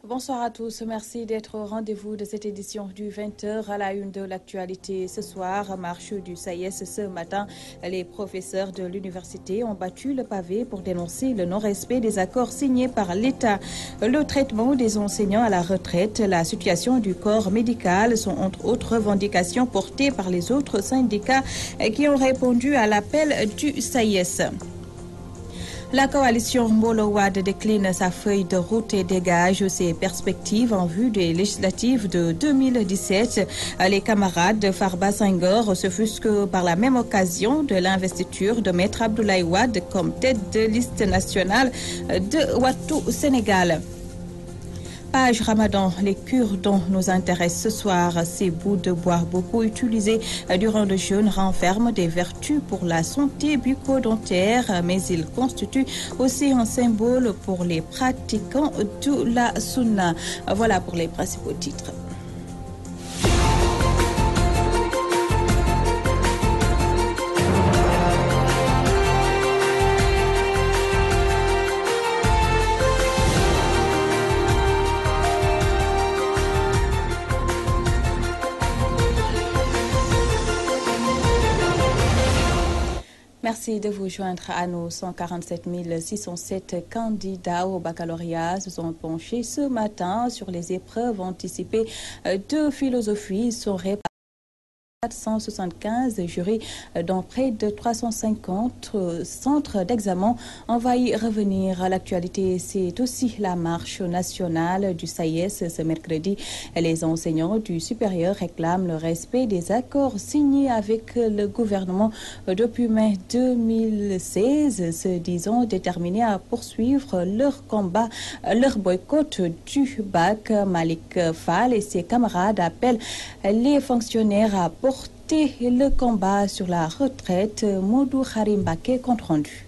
Bonsoir à tous, merci d'être au rendez-vous de cette édition du 20h à la une de l'actualité. Ce soir, marche du SAES ce matin, les professeurs de l'université ont battu le pavé pour dénoncer le non-respect des accords signés par l'État. Le traitement des enseignants à la retraite, la situation du corps médical sont entre autres revendications portées par les autres syndicats qui ont répondu à l'appel du SAES. La coalition Mbolo Wade décline sa feuille de route et dégage ses perspectives en vue des législatives de 2017. Les camarades de Farba Senghor s'offusquent par la même occasion de l'investiture de Maître Abdoulaye Wade comme tête de liste nationale de Wattu Sénégal. Page Ramadan, les cures dont nous intéressent ce soir, ces bouts de bois beaucoup utilisés durant le jeûne renferment des vertus pour la santé bucco-dentaire, mais ils constituent aussi un symbole pour les pratiquants de la sunna. Voilà pour les principaux titres. Merci de vous joindre à nous. 147 607 candidats au baccalauréat se sont penchés ce matin sur les épreuves anticipées de philosophie. Ils sont répartis 475 jurys dans près de 350 centres d'examen. On va y revenir à l'actualité. C'est aussi la marche nationale du SAES ce mercredi. Les enseignants du supérieur réclament le respect des accords signés avec le gouvernement depuis mai 2016, se disant déterminés à poursuivre leur combat, leur boycott du bac. Malik Fall et ses camarades appellent les fonctionnaires à porter le combat sur la retraite. Modou Kharimbake, compte rendu.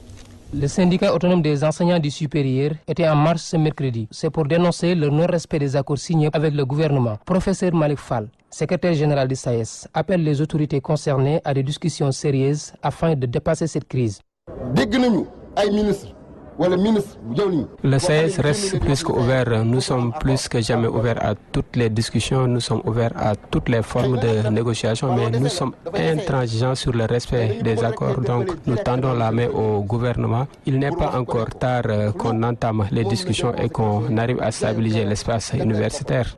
Le syndicat autonome des enseignants du supérieur était en marche ce mercredi. C'est pour dénoncer le non-respect des accords signés avec le gouvernement. Professeur Malik Fall, secrétaire général du SAES, appelle les autorités concernées à des discussions sérieuses afin de dépasser cette crise. Le SAES reste plus qu'ouvert. Nous sommes plus que jamais ouverts à toutes les discussions, nous sommes ouverts à toutes les formes de négociation, mais nous sommes intransigeants sur le respect des accords. Donc nous tendons la main au gouvernement. Il n'est pas encore tard qu'on entame les discussions et qu'on arrive à stabiliser l'espace universitaire.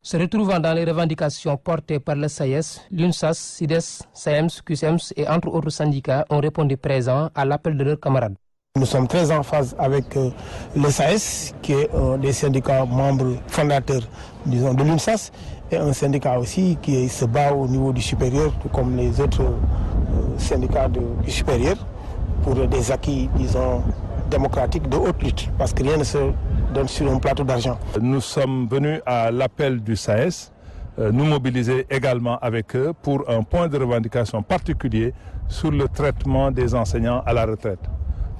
Se retrouvant dans les revendications portées par le SAES, l'UNSAS, SIDES, SAEMS, QSEMS et entre autres syndicats ont répondu présents à l'appel de leurs camarades. Nous sommes très en phase avec le SAES, qui est un des syndicats membres fondateurs disons, de l'UNSAS, et un syndicat aussi qui se bat au niveau du supérieur, tout comme les autres syndicats du supérieur, pour des acquis, disons, démocratiques de haute lutte, parce que rien ne se donne sur un plateau d'argent. Nous sommes venus à l'appel du SAES, nous mobiliser également avec eux pour un point de revendication particulier sur le traitement des enseignants à la retraite.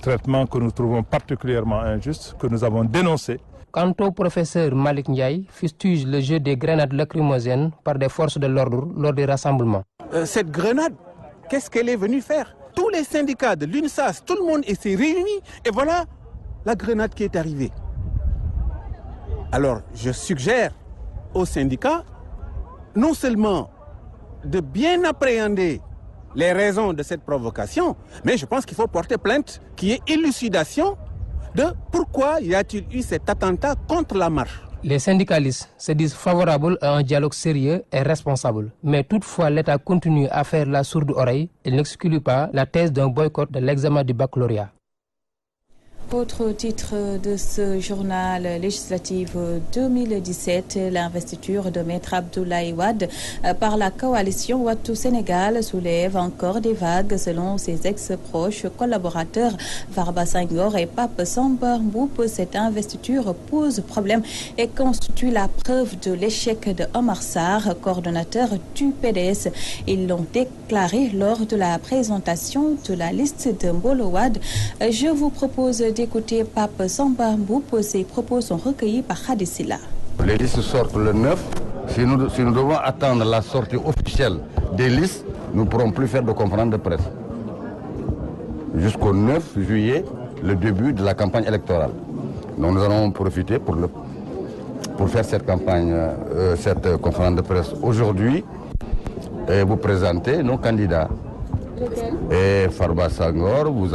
Traitement que nous trouvons particulièrement injuste, que nous avons dénoncé. Quant au professeur Malik Ndiaye, fustige le jeu des grenades lacrymogènes par des forces de l'ordre lors des rassemblements. Cette grenade, qu'est-ce qu'elle est venue faire? Tous les syndicats de l'UNSAS, tout le monde s'est réuni et voilà la grenade qui est arrivée. Alors, je suggère aux syndicats non seulement de bien appréhender les raisons de cette provocation, mais je pense qu'il faut porter plainte qui est élucidation de pourquoi y a-t-il eu cet attentat contre la marche. Les syndicalistes se disent favorables à un dialogue sérieux et responsable. Mais toutefois, l'État continue à faire la sourde oreille et n'exclut pas la thèse d'un boycott de l'examen du baccalauréat. Autre titre de ce journal législatif 2017, l'investiture de Maître Abdoulaye Wade par la coalition Wattu Sénégal soulève encore des vagues selon ses ex-proches collaborateurs Farba Senghor et Pape Samba Mboup. Cette investiture pose problème et constitue la preuve de l'échec de Omar Sarr, coordonnateur du PDS. Ils l'ont déclaré lors de la présentation de la liste de Mbolo Wade. Je vous propose d'écouter Pape Samba Mboup. Ses propos sont recueillis par Khadisila. Les listes sortent le 9. Si nous devons attendre la sortie officielle des listes, nous ne pourrons plus faire de conférence de presse. Jusqu'au 9 juillet, le début de la campagne électorale. Donc nous allons profiter pour faire cette campagne, cette conférence de presse aujourd'hui et vous présenter nos candidats. Et Farba Senghor vous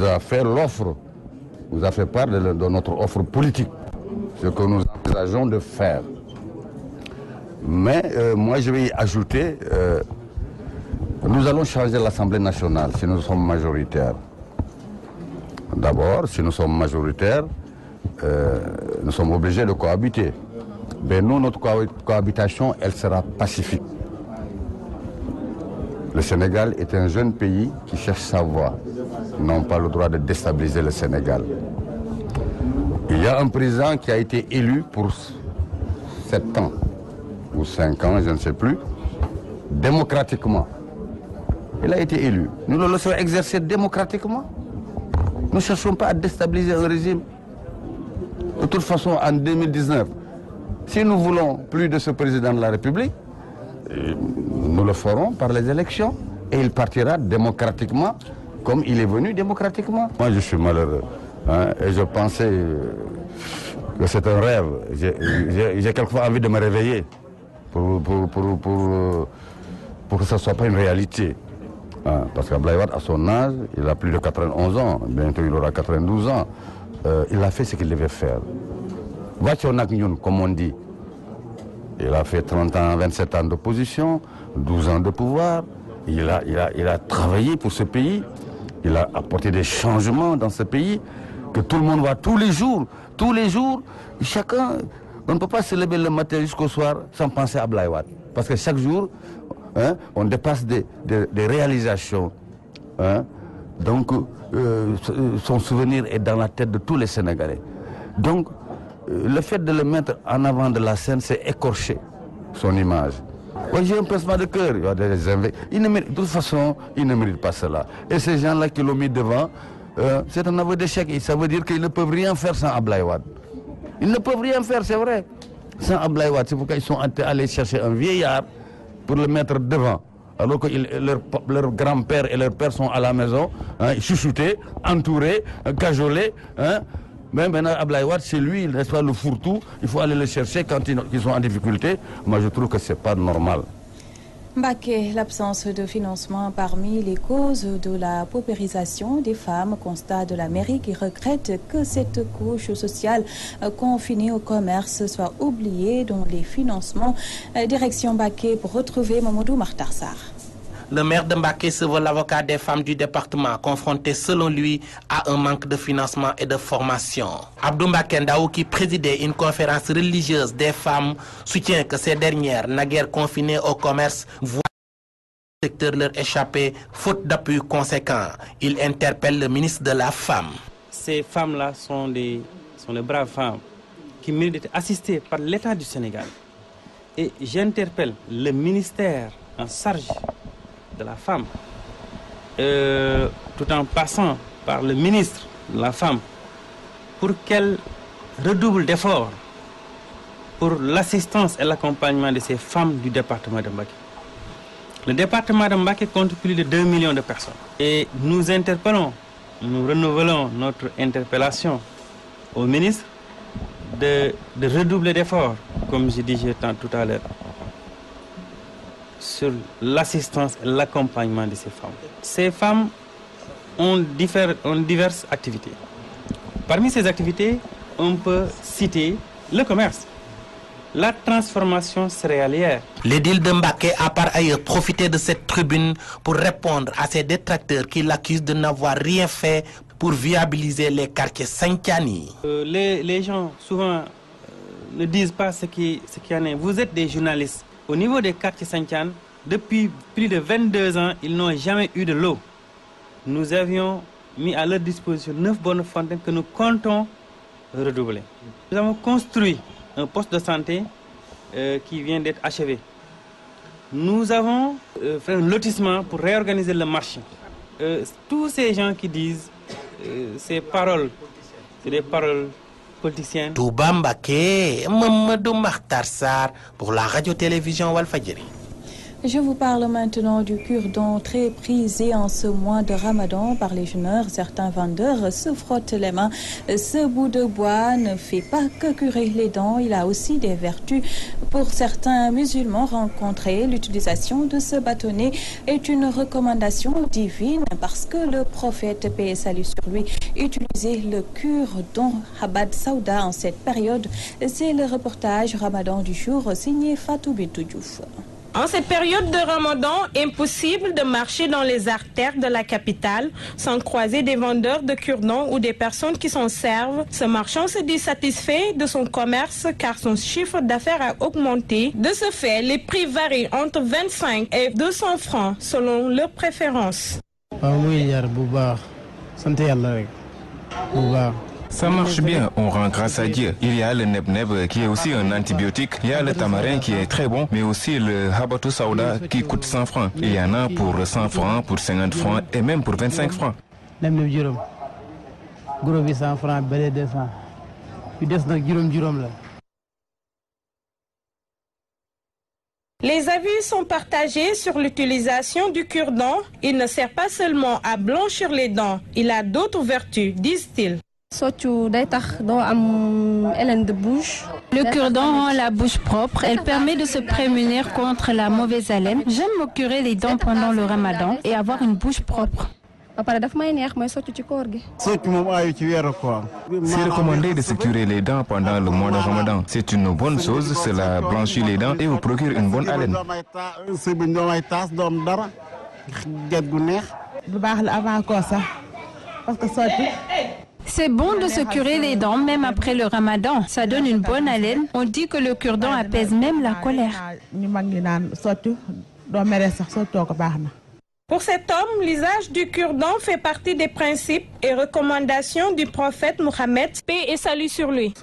a fait l'offre, vous a fait part de notre offre politique, ce que nous envisageons de faire. Mais moi je vais y ajouter, nous allons changer l'Assemblée nationale si nous sommes majoritaires. D'abord, si nous sommes majoritaires, nous sommes obligés de cohabiter. Mais nous, notre cohabitation, elle sera pacifique. Le Sénégal est un jeune pays qui cherche sa voie. Ils n'ont pas le droit de déstabiliser le Sénégal. Il y a un président qui a été élu pour 7 ans, ou 5 ans, je ne sais plus, démocratiquement. Il a été élu. Nous le laissons exercer démocratiquement. Nous ne cherchons pas à déstabiliser un régime. De toute façon, en 2019, si nous voulons plus de ce président de la République, nous le ferons par les élections et il partira démocratiquement comme il est venu démocratiquement. Moi, je suis malheureux et je pensais que c'est un rêve. J'ai quelquefois envie de me réveiller pour que ça ne soit pas une réalité. Parce qu'Abdoulaye Wade, à son âge, il a plus de 91 ans, bientôt il aura 92 ans. Il a fait ce qu'il devait faire. Comme on dit. Il a fait 30 ans, 27 ans d'opposition, 12 ans de pouvoir. Il a travaillé pour ce pays. Il a apporté des changements dans ce pays que tout le monde voit tous les jours. Tous les jours, chacun, on ne peut pas se lever le matin jusqu'au soir sans penser à Abdoulaye Wade. Parce que chaque jour, on dépasse des réalisations. Donc, son souvenir est dans la tête de tous les Sénégalais. Donc, le fait de le mettre en avant de la scène, c'est écorcher son image. Moi, j'ai un pincement de cœur. De toute façon, il ne mérite pas cela. Et ces gens-là qui l'ont mis devant, c'est un aveu d'échec. Ça veut dire qu'ils ne peuvent rien faire sans Abdoulaye Wade. Ils ne peuvent rien faire, c'est vrai. Sans Abdoulaye Wade, c'est pourquoi ils sont allés chercher un vieillard pour le mettre devant. Alors que leur grand-père et leur père sont à la maison, chouchoutés, entourés, cajolés. Mais maintenant, Abdoulaye Wade, c'est lui, il reste pas le fourre-tout. Il faut aller le chercher quand ils sont en difficulté. Moi, je trouve que ce n'est pas normal. Mbacké, l'absence de financement parmi les causes de la paupérisation des femmes, constat de la mairie qui regrette que cette couche sociale confinée au commerce soit oubliée dans les financements. Direction Mbacké pour retrouver Mamadou Makhtar Sarr. Le maire de Mbacké se veut l'avocat des femmes du département, confronté selon lui à un manque de financement et de formation. Abdou Mbacké Ndao, qui présidait une conférence religieuse des femmes, soutient que ces dernières, naguère confinées au commerce, voient le secteur leur échapper, faute d'appui conséquent. Il interpelle le ministre de la Femme. Ces femmes-là sont des braves femmes qui méritent d'être assistées par l'État du Sénégal. Et j'interpelle le ministère en charge de la femme, tout en passant par le ministre de la Femme, pour qu'elle redouble d'efforts pour l'assistance et l'accompagnement de ces femmes du département de Mbacké. Le département de Mbacké compte plus de 2 millions de personnes. Et nous interpellons, nous renouvelons notre interpellation au ministre de redoubler d'efforts, comme je disais tout à l'heure, sur l'assistance et l'accompagnement de ces femmes. Ces femmes ont diverses activités. Parmi ces activités, on peut citer le commerce, la transformation céréalière. L'édile de Mbacké a par ailleurs profité de cette tribune pour répondre à ses détracteurs qui l'accusent de n'avoir rien fait pour viabiliser les quartiers Santhiane. Les gens souvent ne disent pas ce qui en est. Vous êtes des journalistes. Au niveau des quartiers Santhiane, depuis plus de 22 ans, ils n'ont jamais eu de l'eau. Nous avions mis à leur disposition 9 bonnes fontaines que nous comptons redoubler. Nous avons construit un poste de santé qui vient d'être achevé. Nous avons fait un lotissement pour réorganiser le marché. Tous ces gens qui disent ces paroles, c'est des paroles politiciennes. Touba Mbacké, Mamadou Makhtar Sarr pour la radio-télévision Walfadjri. Je vous parle maintenant du cure-dent très prisé en ce mois de Ramadan par les jeûneurs. Certains vendeurs se frottent les mains. Ce bout de bois ne fait pas que curer les dents, il a aussi des vertus. Pour certains musulmans rencontrés, l'utilisation de ce bâtonnet est une recommandation divine parce que le prophète, paix et salut sur lui, utilisait le cure-dent Habad Saouda en cette période. C'est le reportage Ramadan du jour signé Fatou Bintou Diouf. En cette période de Ramadan, impossible de marcher dans les artères de la capitale sans croiser des vendeurs de cure-dents ou des personnes qui s'en servent. Ce marchand se dit satisfait de son commerce car son chiffre d'affaires a augmenté. De ce fait, les prix varient entre 25 et 200 francs selon leurs préférences. Ça marche bien, on rend grâce à Dieu. Il y a le neb-neb qui est aussi un antibiotique. Il y a le tamarin qui est très bon, mais aussi le habatou saouda qui coûte 100 francs. Il y en a pour 100 francs, pour 50 francs et même pour 25 francs. Les avis sont partagés sur l'utilisation du cure-dent. Il ne sert pas seulement à blanchir les dents, il a d'autres vertus, disent-ils. Le cure-dent rend la bouche propre. Elle permet de se prémunir contre la mauvaise haleine. J'aime me curer les dents pendant le ramadan et avoir une bouche propre. C'est recommandé de se curer les dents pendant le mois de Ramadan. C'est une bonne chose, cela blanchit les dents et vous procure une bonne haleine. C'est bon de se curer les dents même après le ramadan. Ça donne une bonne haleine. On dit que le cure-dent apaise même la colère. Pour cet homme, l'usage du cure-dent fait partie des principes et recommandations du prophète Mohammed, paix et salut sur lui.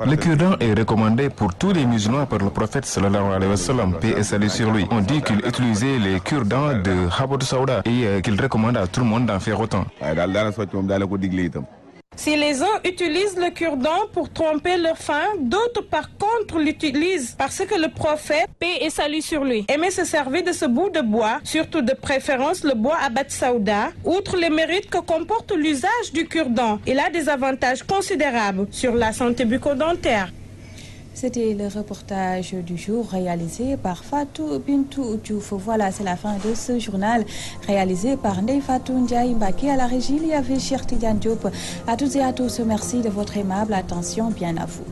Le cure-dent est recommandé pour tous les musulmans par le prophète sallallahu alayhi wa sallam, paix et salut sur lui. On dit qu'il utilisait les cure-dents de Habad Saouda et qu'il recommande à tout le monde d'en faire autant. Si les uns utilisent le cure-dent pour tromper leur faim, d'autres par contre l'utilisent parce que le prophète, paix et salut sur lui, aimait se servir de ce bout de bois, surtout de préférence le bois Habad Saouda. Outre les mérites que comporte l'usage du cure-dent, il a des avantages considérables sur la santé bucco-dentaire. C'était le reportage du jour réalisé par Fatou Bintou Diouf. Voilà, c'est la fin de ce journal réalisé par Ndeye Fatou Ndiaye Mbaké. À la régie, il y avait Cheikh Tidiane Diop. À toutes et à tous, merci de votre aimable attention. Bien à vous.